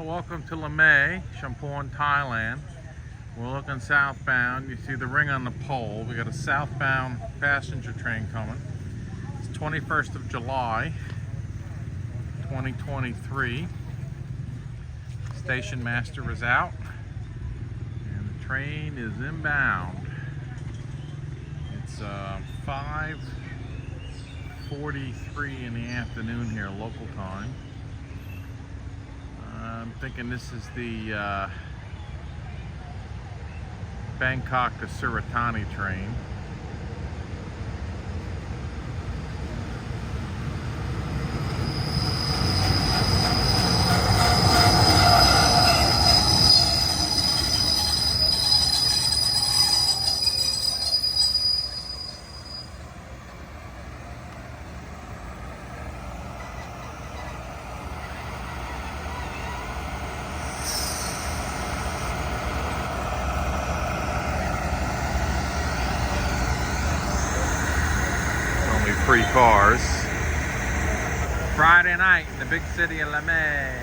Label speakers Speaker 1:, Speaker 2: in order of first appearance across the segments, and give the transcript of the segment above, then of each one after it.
Speaker 1: Welcome to Lamae, Chumphon, Thailand. We're looking southbound. You see the ring on the pole. We got a southbound passenger train coming. It's 21st of July, 2023. Station master is out, and the train is inbound. It's 5:43 in the afternoon here, local time. I'm thinking this is the Bangkok to Suratani train. Free cars. Friday night in the big city of Lamae.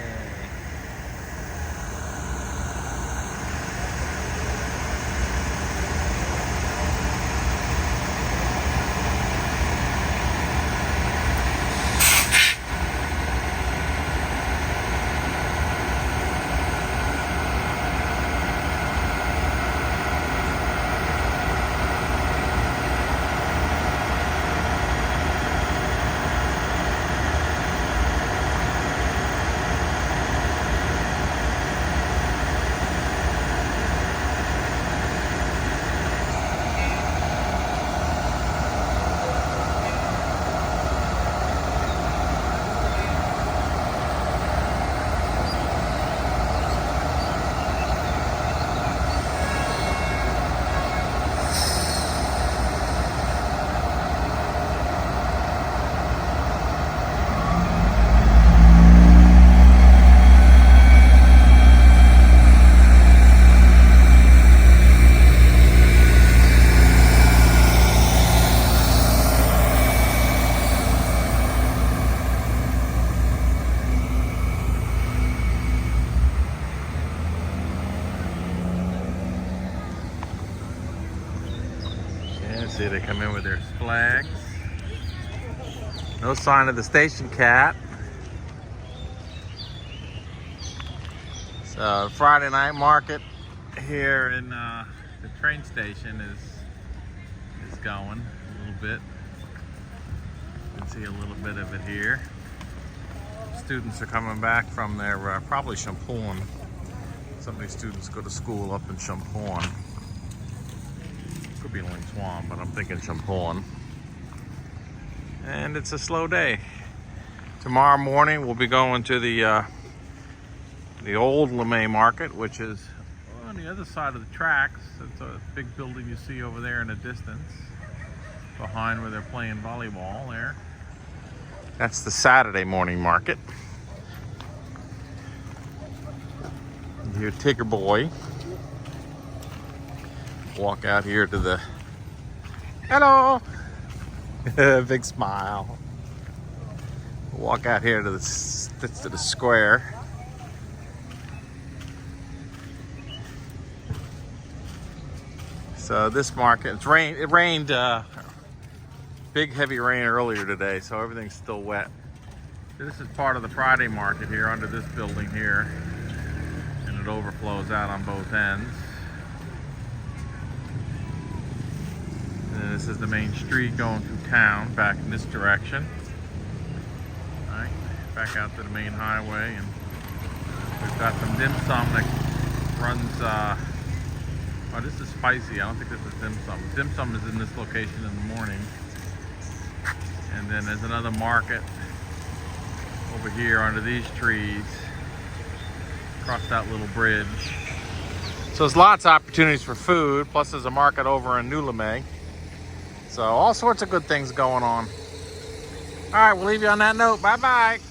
Speaker 1: See, they come in with their flags. No sign of the station cat. So Friday night market here in the train station is going a little bit. You can see a little bit of it here. Students are coming back from their probably Chumphon. Some of these students go to school up in Chumphon. Could be Ling Swan, but I'm thinking Chumphon. And it's a slow day. Tomorrow morning we'll be going to the old Lamae market, which is on the other side of the tracks. It's a big building you see over there in the distance, behind where they're playing volleyball there. That's the Saturday morning market. Here's Tigger Boy. Walk out here to the hello big smile. Walk out here to the square. So this market, it rained big heavy rain earlier today, so everything's still wet. This is part of the Friday market here under this building here, and it overflows out on both ends. And this is the main street going through town, back in this direction. All right, back out to the main highway, and we've got some dim sum that runs, oh, this is spicy. I don't think this is dim sum. Dim sum is in this location in the morning. And then there's another market over here under these trees, across that little bridge. So there's lots of opportunities for food, plus there's a market over in New Lamae. So all sorts of good things going on. All right, we'll leave you on that note. Bye-bye.